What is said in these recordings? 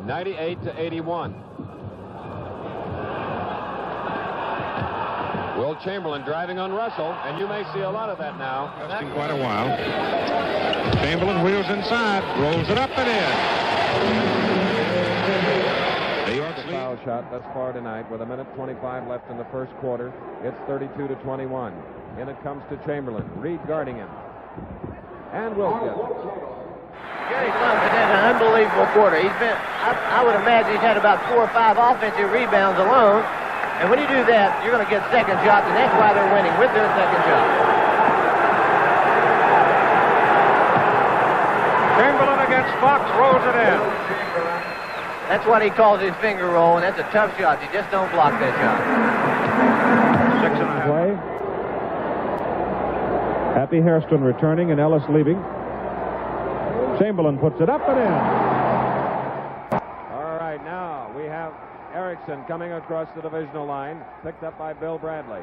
98-81. Wilt Chamberlain driving on Russell, and you may see a lot of that now. That's been quite a while. Chamberlain wheels inside, rolls it up and in. New York's foul shot thus far tonight with 1:25 left in the first quarter. It's 32-21. In it comes to Chamberlain. Reed guarding him. And Wilt gets it. Gary Clemson had an unbelievable quarter. He's been, I would imagine he's had about 4 or 5 offensive rebounds alone. And when you do that, you're going to get second shots, and that's why they're winning with their second shot. Chamberlain against Fox, rolls it in. That's what he calls his finger roll, and that's a tough shot. You just don't block that shot. 6.5. Play. Happy Hairston returning and Ellis leaving. Chamberlain puts it up and in. All right, now we have Erickson coming across the divisional line, picked up by Bill Bradley.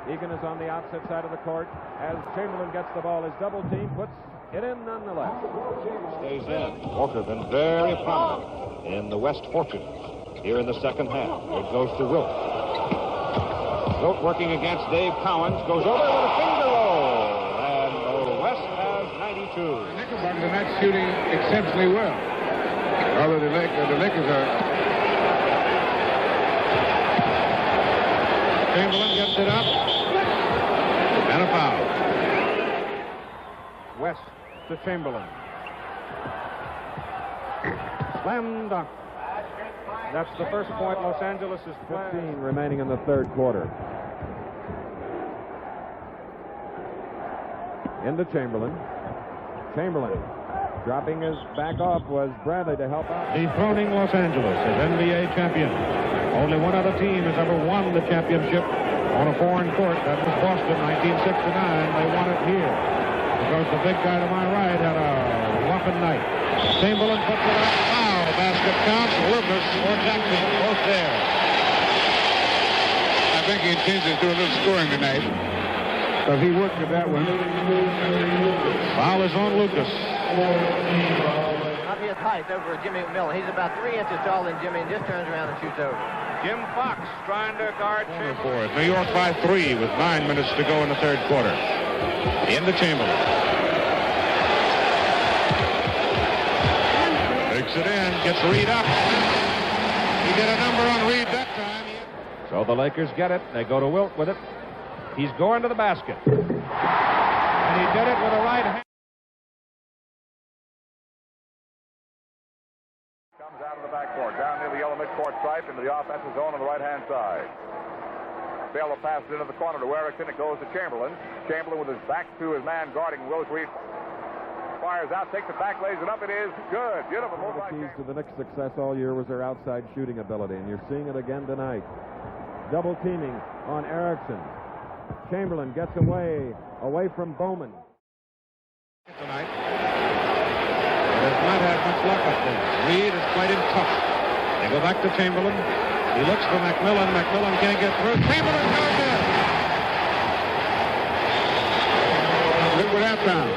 Egan is on the opposite side of the court. As Chamberlain gets the ball, his double team puts it in nonetheless. Stays in. Walker been very prominent in the West fortune here in the second half. It goes to Wilt. Wilt working against Dave Cowens, goes over with a finger roll, and the West has 92. The Knickerbockers are not shooting exceptionally well. Although the Lakers are. Chamberlain gets it up. And a foul. West to Chamberlain. Slam dunk. That's the first point Los Angeles is playing. 15 remaining in the third quarter. Into Chamberlain. Chamberlain dropping his back off was Bradley to help out. Dethroning Los Angeles as NBA champion. Only one other team has ever won the championship on a foreign court. That was Boston, 1969. They won it here because the big guy to my right had a whopping night. Chamberlain puts it up. Foul. Basket counts. Lucas or Jackson both there. I think he intends to do a little scoring tonight because he worked with that one. Foul is on Lucas. Not his height over Jimmy McMillan. He's about 3 inches taller than Jimmy and just turns around and shoots over. Jim Fox trying to guard Chamberlain. New York by 3 with 9 minutes to go in the third quarter. Into Chamberlain. Takes it in, gets Reed up. He did a number on Reed that time. So the Lakers get it. They go to Wilt with it. He's going to the basket. And he did it with a right hand. Comes out of the backcourt, down near the yellow midcourt stripe into the offensive zone on the right-hand side. Failed to pass it into the corner to Erickson. It goes to Chamberlain. Chamberlain with his back to his man guarding Wilt. Reed fires out, takes it back, lays it up. It is good. Beautiful move by The keys to the Knicks' success all year was their outside shooting ability, and you're seeing it again tonight. Double teaming on Erickson. Chamberlain gets away from Bowman. Tonight. He does not have much luck up there. Reed has played him tough. They go back to Chamberlain. He looks for McMillan. McMillan can't get through. Chamberlain goes in. Look what happened.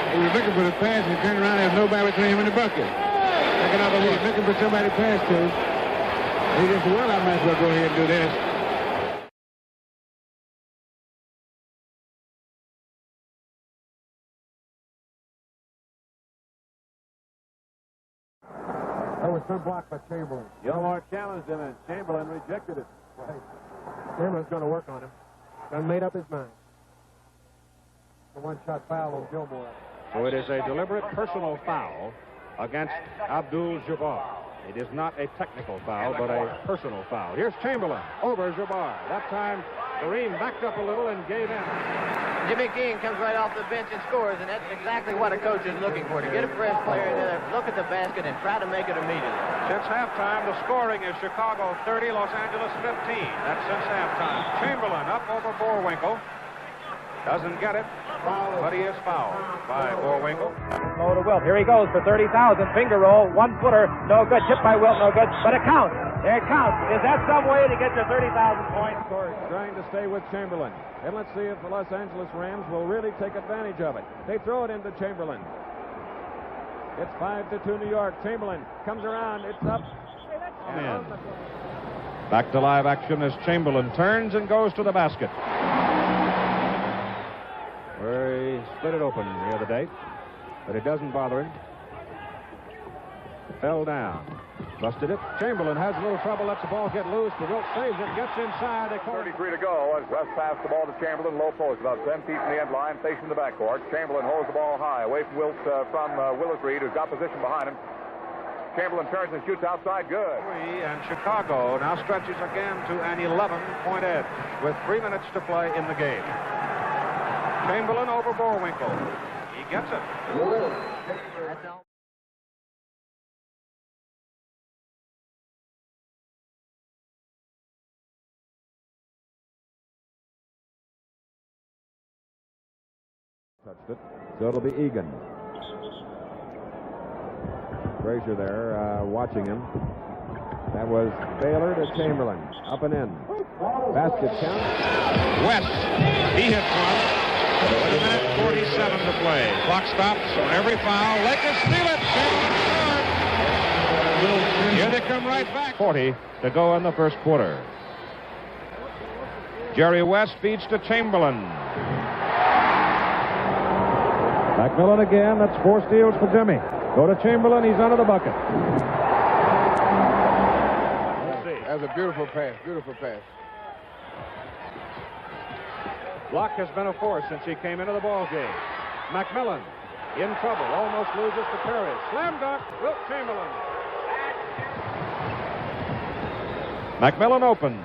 He was looking for the pass and he turned around and there's nobody between him and the bucket. Take another look. Looking for somebody to pass to. He just said, well, I might as well go ahead and do this. That was good block by Chamberlain. Gilmore challenged him, and Chamberlain rejected it. Right. Chamberlain's going to work on him. Done made up his mind. The one-shot foul on Gilmore. So it is a deliberate personal foul against Abdul-Jabbar. It is not a technical foul, but a personal foul. Here's Chamberlain over Jabbar. That time, Kareem backed up a little and gave in. Jimmy King comes right off the bench and scores, and that's exactly what a coach is looking for, to get a fresh player in there, look at the basket, and try to make it immediately. Since halftime, the scoring is Chicago 30, Los Angeles 15. That's since halftime. Chamberlain up over Boerwinkle. Doesn't get it, but he is fouled by Boerwinkle. Low to Wilt. Here he goes for 30,000. Finger roll, 1-footer, no good. Tipped by Wilt, no good, but it counts. There it counts. Is that some way to get to 30,000 points? Trying to stay with Chamberlain. And let's see if the Los Angeles Rams will really take advantage of it. They throw it into Chamberlain. It's 5-2 New York. Chamberlain comes around. It's up. And back to live action as Chamberlain turns and goes to the basket. Where he split it open the other day, but it doesn't bother him. Fell down. Busted it. Chamberlain has a little trouble, lets the ball get loose, but Wilt saves it, gets inside. 33 to go as West passed the ball to Chamberlain, low post, about 10 feet from the end line, facing the backcourt. Chamberlain holds the ball high, away from Wilt, from Willis Reed, who's got position behind him. Chamberlain turns and shoots outside, good. And Chicago now stretches again to an 11-point edge with 3 minutes to play in the game. Chamberlain over Bullwinkle. He gets it. That's all. Touched it, so it'll be Egan. Frazier there watching him. That was Baylor to Chamberlain. Up and in. Basket count. West. He hits one. With a minute 47 to play. Clock stops on every foul. Lakers steal it. Chamberlain. Here they come right back. 40 to go in the first quarter. Jerry West feeds to Chamberlain. McMillan again. That's 4 steals for Jimmy. Go to Chamberlain. He's under the bucket. That was a beautiful pass. Beautiful pass. Block has been a force since he came into the ball game. McMillan in trouble. Almost loses to Perry. Slam dunk. Wilt Chamberlain. McMillan open.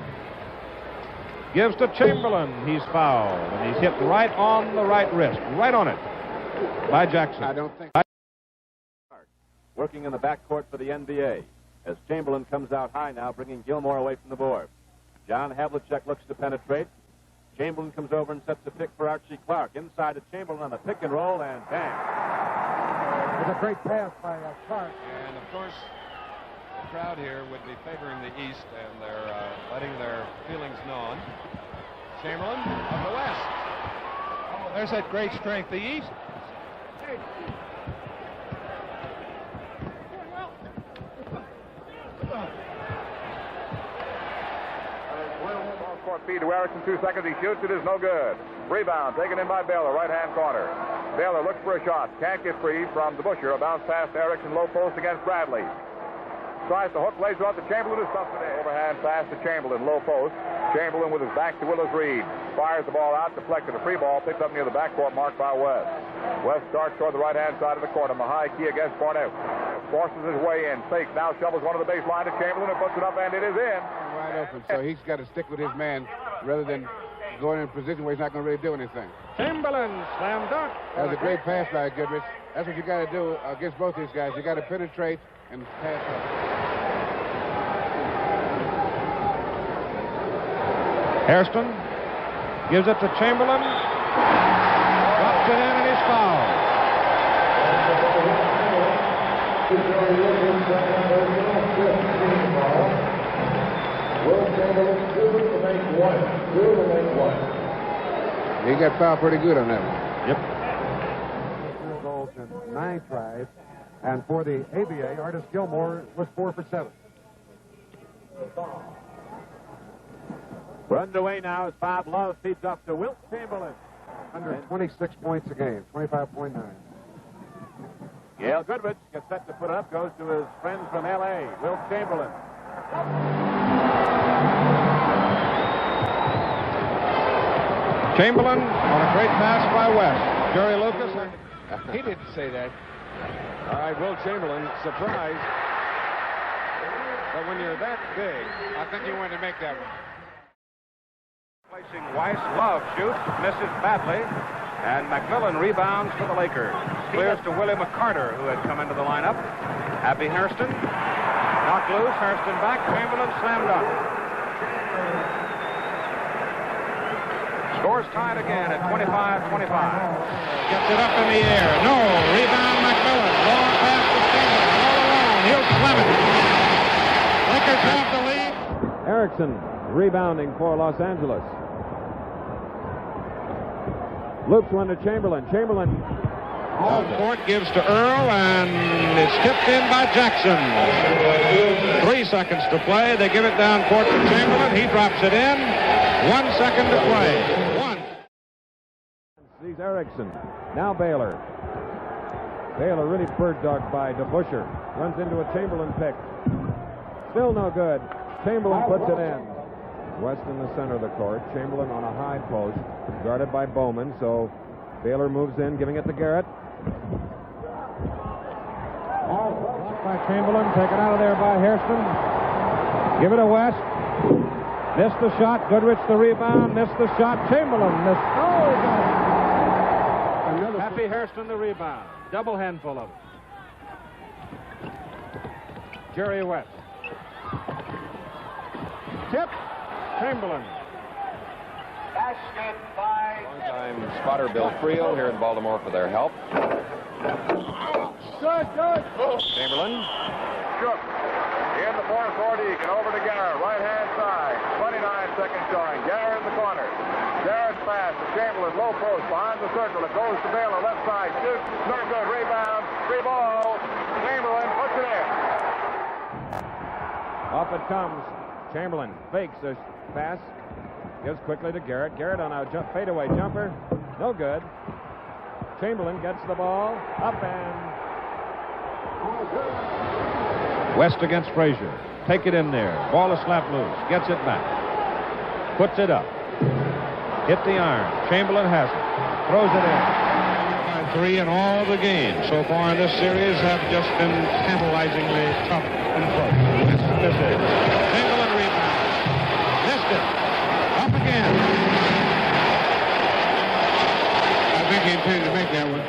Gives to Chamberlain. He's fouled. And he's hit right on the right wrist. Right on it. By Jackson. I don't think. Working in the backcourt for the NBA as Chamberlain comes out high now, bringing Gilmore away from the board. John Havlicek looks to penetrate. Chamberlain comes over and sets the pick for Archie Clark. Inside to Chamberlain on the pick and roll, and bang. It's a great pass by Clark. And, of course, the crowd here would be favoring the East, and they're letting their feelings known. Chamberlain of the West. Oh, there's that great strength. The East. Court feed to Erickson, 2 seconds. He shoots. It is no good. Rebound taken in by Baylor, right-hand corner. Baylor looks for a shot. Can't get free from DeBusschere. A bounce pass to Erickson, low post against Bradley. Tries to hook, lays it out to Chamberlain, who stuffs it in. Overhand pass to Chamberlain, low post. Chamberlain with his back to Willis Reed. Fires the ball out, deflected. A free ball picked up near the backcourt, marked by West. West starts toward the right-hand side of the court on the high key against Barnett. Forces his way in. Fakes. Now shovels one to the baseline to Chamberlain and puts it up, and it is in. Wide open, so he's got to stick with his man rather than going in a position where he's not going to really do anything. Chamberlain slam dunk. That was a great pass by Goodrich. That's what you got to do against both these guys. You got to penetrate and pass up. Hairston gives it to Chamberlain. Drops it in and he's fouled. He got fouled pretty good on that one. Yep. 4 goals and 9 tries. And for the ABA, Artis Gilmore was 4 for 7. We're underway now as Bob Love feeds up to Wilt Chamberlain. Under 26 points a game, 25.9. Gail Goodrich gets set to put it up, goes to his friend from L.A., Wilt Chamberlain. Chamberlain on a great pass by West. Jerry Lucas. He didn't say that. All right, Wilt Chamberlain, surprise. But when you're that big, I think he wanted to make that one. Placing Weiss. Love shoots, misses badly, and McMillan rebounds for the Lakers. Clears to Willie McCarter, who had come into the lineup. Abby Hairston knocked loose. Hairston back. Chamberlain slammed up. Scores tied again at 25-25. Gets it up in the air. No. Rebound McMillan. Long pass to Chamberlain. All alone. He'll slam it. Lakers have the lead. Erickson rebounding for Los Angeles. Loops one to Chamberlain. Chamberlain Court gives to Earl, and it's tipped in by Jackson. 3 seconds to play. They give it down court to Chamberlain. He drops it in. 1 second to play. One. Sees Erickson. Now Baylor. Baylor really bird dogged by DeBuscher. Runs into a Chamberlain pick. Still no good. Chamberlain puts it in. West in the center of the court. Chamberlain on a high post, guarded by Bowman. So Baylor moves in, giving it to Garrett. Blocked by Chamberlain. Taken out of there by Hairston. Give it to West. Missed the shot. Goodrich the rebound. Missed the shot. Chamberlain missed. Oh, he got it. Happy Hairston the rebound. Double handful of it. Jerry West. Tip. Chamberlain. Long-time spotter Bill Creel here in Baltimore for their help. Good. Chamberlain. Shook. In the fourth quarter, he can over to Garrett, right-hand side. 29 seconds showing. Garrett in the corner. Garrett's pass to Chamberlain, low post, behind the circle. It goes to Baylor, left side. Shoots. No good. Rebound. Free ball. Chamberlain puts it in. Off it comes. Chamberlain fakes the pass. Gives quickly to Garrett. Garrett on a fadeaway jumper. No good. Chamberlain gets the ball. Up and... West against Frazier. Take it in there. Ball is slapped loose. Gets it back. Puts it up. Hit the iron. Chamberlain has it. Throws it in. 3 in all the games so far in this series have just been tantalizingly tough and close. West misses. Chamberlain rebound. Missed it. Up again. I think he intended to make that one.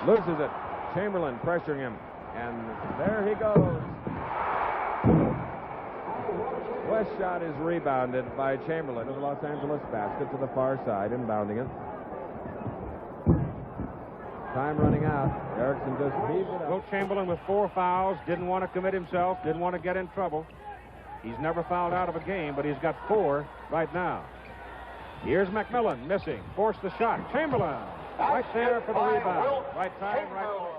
Loses it. Chamberlain pressuring him. And there he goes. West shot is rebounded by Chamberlain of the Los Angeles basket to the far side, inbounding it. Time running out. Erickson just heaves it up. Wilt Chamberlain with 4 fouls. Didn't want to commit himself. Didn't want to get in trouble. He's never fouled out of a game, but he's got 4 right now. Here's McMillan missing. Forced the shot. Chamberlain right there for the rebound. Right time, right place.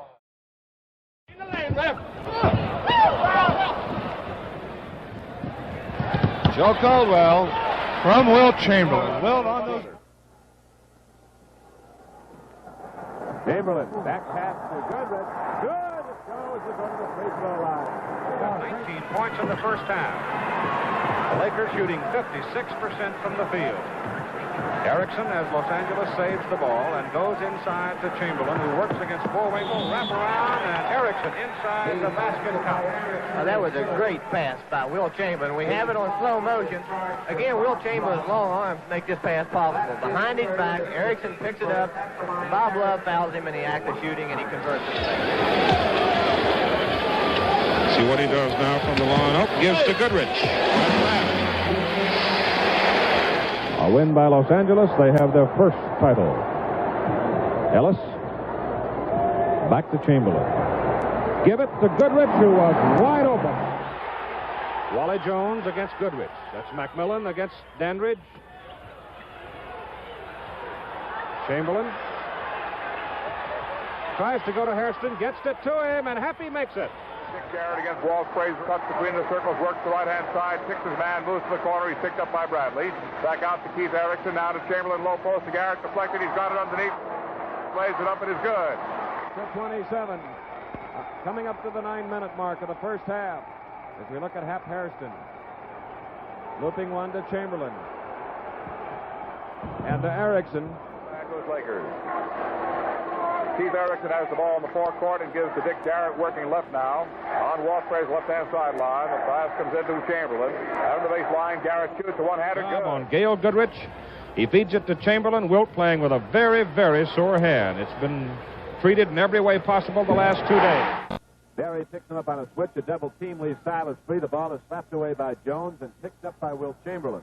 Joe Caldwell from Wilt Chamberlain. Wilt on those. Chamberlain, back pass to Goodrich. Good. It goes. It's over the free throw line. 19 points in the first half. The Lakers shooting 56% from the field. Erickson, as Los Angeles saves the ball and goes inside to Chamberlain, who works against Bullwinkle, wrap around, and Erickson inside the basket count. Now, that was a great pass by Wilt Chamberlain. We have it on slow motion. Again, Wilt Chamberlain's long arms make this pass possible. Behind his back, Erickson picks it up. Bob Love fouls him in the act of shooting, and he converts it. See what he does now from the line up. Gives to Goodrich. A win by Los Angeles. They have their first title. Ellis. Back to Chamberlain. Give it to Goodrich, who was wide open. Wally Jones against Goodrich. That's McMillan against Dandridge. Chamberlain tries to go to Hairston, gets it to him, and Happy makes it. Garrett against Walt Frazier, cuts between the circles, works the right-hand side, picks his man, moves to the corner. He's picked up by Bradley. Back out to Keith Erickson, now to Chamberlain, low post to Garrett, deflected. He's got it underneath, plays it up, it is good. To 27, coming up to the 9-minute mark of the first half. As we look at Hap Hairston, looping one to Chamberlain, and to Erickson. Back goes Lakers. Keith Erickson has the ball in the forecourt and gives to Dick Garrett, working left now. On Walt Frazier's left-hand sideline. The pass comes into Chamberlain. Out of the baseline, Garrett shoots a one-hander. Good. On Gail Goodrich. He feeds it to Chamberlain. Wilt playing with a very, very sore hand. It's been treated in every way possible the last 2 days. Barry picks him up on a switch. A double team leaves Silas free. The ball is slapped away by Jones and picked up by Wilt Chamberlain.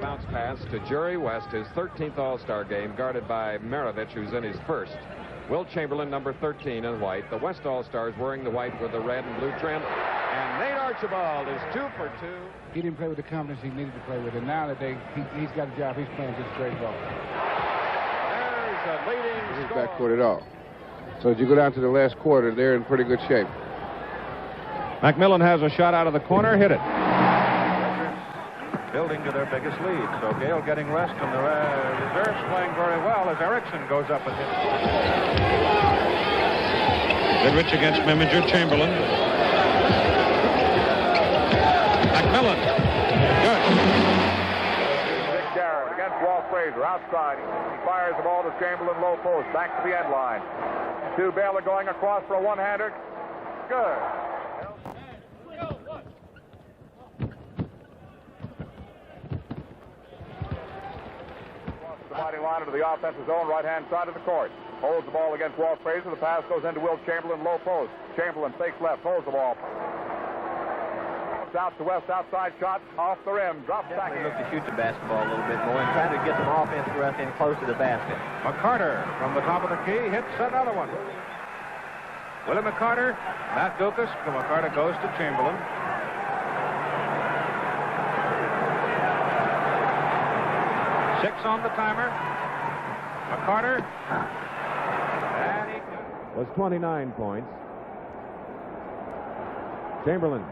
Bounce pass to Jerry West, his 13th All-Star game, guarded by Maravich, who's in his first. Wilt Chamberlain, number 13 in white. The West All-Stars wearing the white with the red and blue trim. And Nate Archibald is 2 for 2. He didn't play with the confidence he needed to play with, and now that he's got a job, he's playing just great ball. There's a leading score. Backcourt at all. So as you go down to the last quarter, they're in pretty good shape. McMillan has a shot out of the corner, hit it. Building to their biggest lead. So Gale getting rest, and the reserves playing very well as Erickson goes up and hits. Goodrich against Meminger. Chamberlain. McMillan. Good. Dick Garrett against Walt Frazier outside. He fires the ball to Chamberlain, low post, back to the end line. To Baylor going across for a one-hander. Good. Dividing line into the offensive zone, right-hand side of the court. Holds the ball against Walt Frazier. The pass goes into Wilt Chamberlain, low post. Chamberlain fakes left, holds the ball. South to west, outside shot, off the rim, drops back in. Look to shoot the basketball a little bit more and try to get some offensive rest in close to the basket. McCarter from the top of the key hits another one. Willie McCarter, Matt Dukas. McCarter goes to Chamberlain. Six on the timer. McCarter. And he Was 29 points. Chamberlain.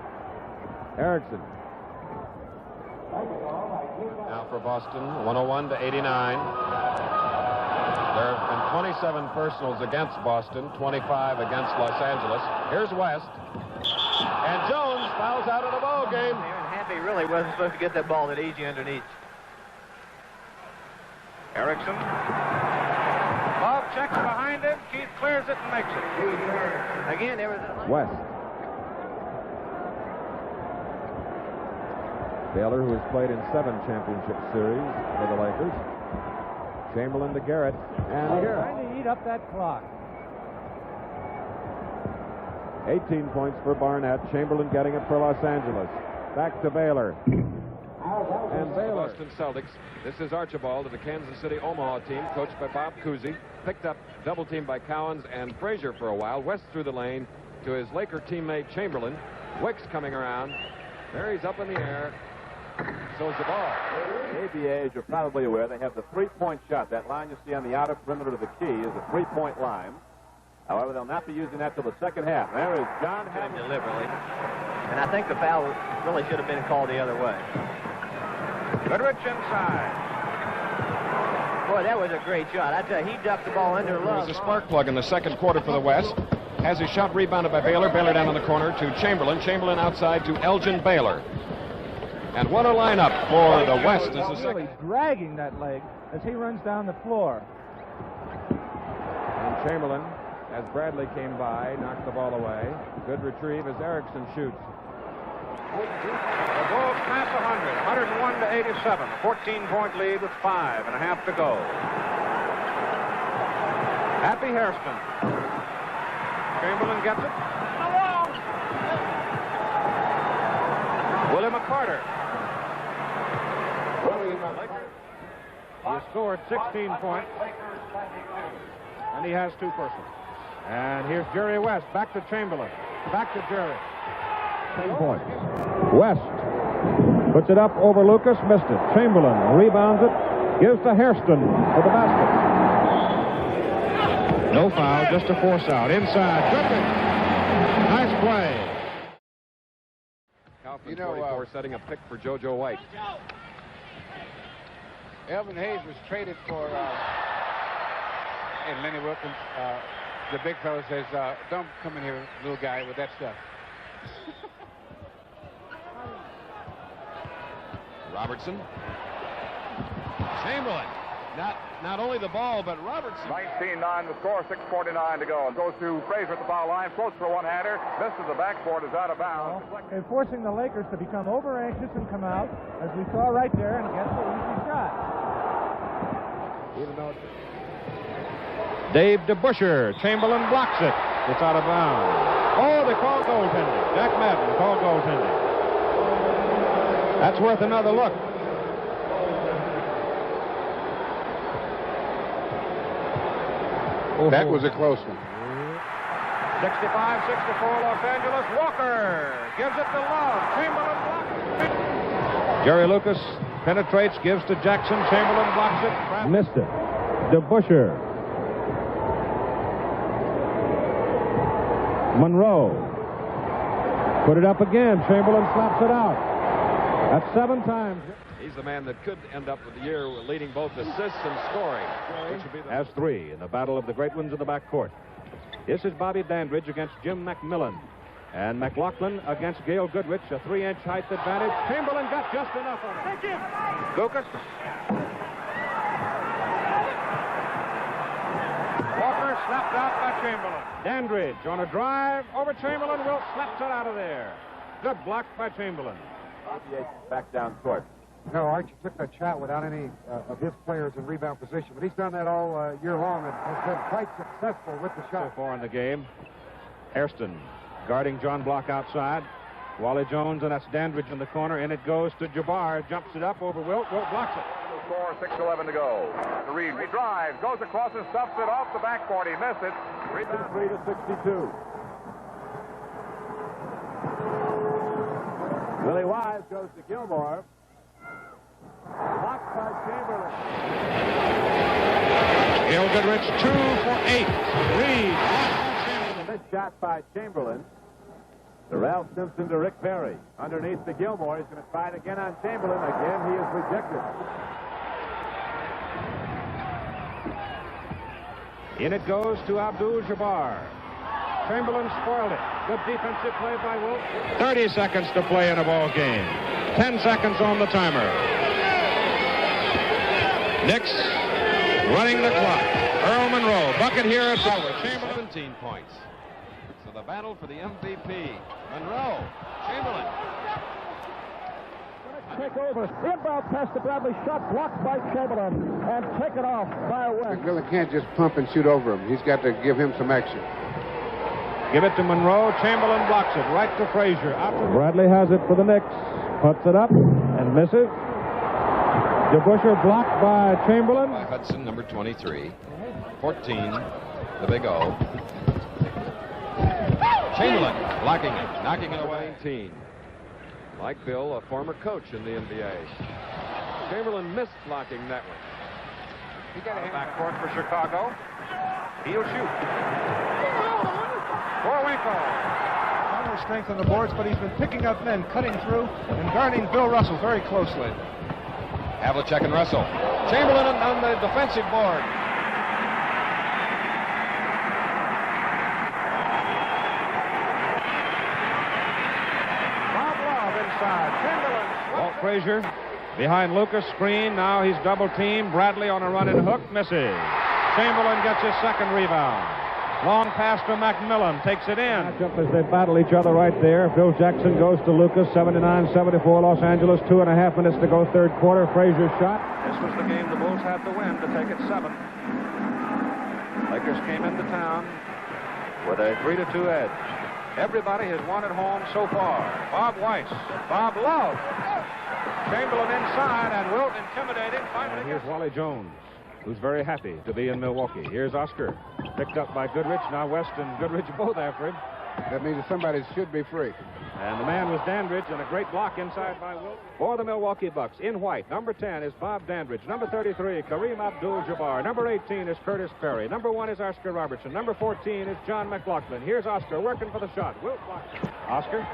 Erickson. Now for Boston, 101 to 89. There have been 27 personals against Boston, 25 against Los Angeles. Here's West. And Jones fouls out of the ball game. Aaron Happy really wasn't supposed to get that ball that easy underneath. Erickson. Bob checks behind him. Keith clears it and makes it. Again, there was West. Baylor, who has played in 7 championship series for the Lakers. Chamberlain to Garrett. And Garrett. Trying to eat up that clock. 18 points for Barnett. Chamberlain getting it for Los Angeles. Back to Baylor. And Baylor. Boston Celtics. This is Archibald of the Kansas City Omaha team, coached by Bob Cousy. Picked up double teamed by Cowens and Frazier for a while. West through the lane to his Laker teammate Chamberlain. Wicks coming around. There he's up in the air. So's the ball. The ABA, as you're probably aware, they have the three-point shot. That line you see on the outer perimeter of the key is a three-point line. However, they'll not be using that till the second half. There is John Hammond. Deliberately. And I think the foul really should have been called the other way. Goodrich inside. Boy, that was a great shot. I tell you, he ducked the ball under There Love. was a spark plug in the second quarter for the West. Has his shot rebounded by Baylor. Baylor down in the corner to Chamberlain. Chamberlain outside to Elgin Baylor. And what a lineup for the West as the second. Really dragging that leg as he runs down the floor. And Chamberlain, as Bradley came by, knocked the ball away. Good retrieve as Erickson shoots. The Bulls pass 101 to 87. A 14-point lead with 5.5 to go. Happy Hairston. Chamberlain gets it. Willie McCarter. He has scored 16 points. And he has 2 personals. And here's Jerry West. Back to Chamberlain. Back to Jerry. 10 points. West puts it up over Lucas, missed it. Chamberlain rebounds it, gives to Hairston for the basket. No foul, just a force out. Inside. Goodrich. Nice play. Kaufman 44 setting a pick for JoJo White. Elvin Hayes was traded for, and Lenny Wilkins, the big fellow says, don't come in here, little guy, with that stuff. Robertson. Chamberlain. Not only the ball, but Robertson. 19-9 the score, 6:49 to go. Goes to Frazier at the foul line, floats for a one-hander, misses the backboard, is out of bounds. And forcing the Lakers to become over-anxious and come out, as we saw right there, and get the easy shot. Even though Dave DeBuscher. Chamberlain blocks it. It's out of bounds. Oh, they call goaltending. Jack Madden called goaltending. That's worth another look. That was a close one. 65-64 Los Angeles. Walker gives it to Love. Chamberlain blocks it. Jerry Lucas penetrates, gives to Jackson. Chamberlain blocks it. missed it. DeBuscher Monroe. Put it up again. Chamberlain slaps it out. That's 7 times. He's the man that could end up with the year leading both assists and scoring. Which would be the Has 3 in the battle of the great ones in the backcourt. This is Bobby Dandridge against Jim McMillan. And McLaughlin against Gail Goodrich, a 3-inch height advantage. Chamberlain got just enough on it. Lucas. Walker slapped out by Chamberlain. Dandridge on a drive over Chamberlain. Wilt slaps it out of there. Good block by Chamberlain. Back down court. No, Archie took that shot without any of his players in rebound position, but he's done that all year long and has been quite successful with the shot. So far in the game, Hairston guarding John Block outside. Wally Jones, and that's Dandridge in the corner, and it goes to Jabbar. Jumps it up over Wilt. Wilt blocks it. Score, 6:11 to go. The Reed, he drives, goes across and stuffs it off the backboard. He missed it. Rebound 3 to 62. Willie Wise goes to Gilmore. Blocked by Chamberlain. Gail Goodrich 2 for 8. Reed. Missed shot by Chamberlain. To Ralph Simpson to Rick Perry. Underneath to Gilmore. He's going to try it again on Chamberlain. Again, he is rejected. In it goes to Abdul-Jabbar. Chamberlain spoiled it. Good defensive play by Wilt. 30 seconds to play in a ball game. 10 seconds on the timer. Knicks running the clock. Earl Monroe. Bucket here at Butler. Chamberlain. 17 points. So the battle for the MVP. Monroe. Chamberlain. Take over. Inbound pass to Bradley. Shot blocked by Chamberlain. And taken off by West. McMillan can't just pump and shoot over him. He's got to give him some action. Give it to Monroe. Chamberlain blocks it right to Frazier. Bradley has it for the Knicks. Puts it up and misses. DeBuscher blocked by Chamberlain. By Hudson, number 23. 14, the big O. Chamberlain blocking it, knocking it away. 19. Like Bill, a former coach in the NBA. Chamberlain missed blocking that one. He got a backcourt for Chicago. He'll shoot. For Winkle. More strength on the boards, but he's been picking up men, cutting through, and guarding Bill Russell very closely. Havlicek and Russell. Chamberlain on the defensive board. Bob Love inside. Chamberlain. Walt Frazier behind Lucas. Screen. Now he's double teamed. Bradley on a run and hook. Misses. Chamberlain gets his second rebound. Long pass to McMillan. Takes it in. Matchup as they battle each other right there. Phil Jackson goes to Lucas. 79-74 Los Angeles. 2.5 minutes to go third quarter. Frazier's shot. This was the game the Bulls had to win to take it 7. Lakers came into town with a 3-2 edge. Everybody has won at home so far. Bob Weiss. Bob Love. Chamberlain inside and Wilt intimidating. Finally Here's Wally Jones, who's very happy to be in Milwaukee. Here's Oscar, picked up by Goodrich. Now West and Goodrich both after him. That means that somebody should be free. And the man was Dandridge, and a great block inside by Wilt. For the Milwaukee Bucks, in white, number 10 is Bob Dandridge. Number 33, Kareem Abdul-Jabbar. Number 18 is Curtis Perry. Number 1 is Oscar Robertson. Number 14 is John McLaughlin. Here's Oscar working for the shot. Wilt blocks it. Oscar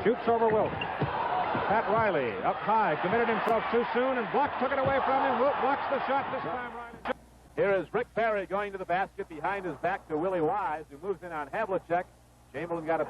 shoots over Wilt. Pat Riley up high, committed himself too soon, and Block took it away from him. Wilt blocks the shot this time. Riley. Here is Rick Perry going to the basket behind his back to Willie Wise, who moves in on Havlicek. Chamberlain got a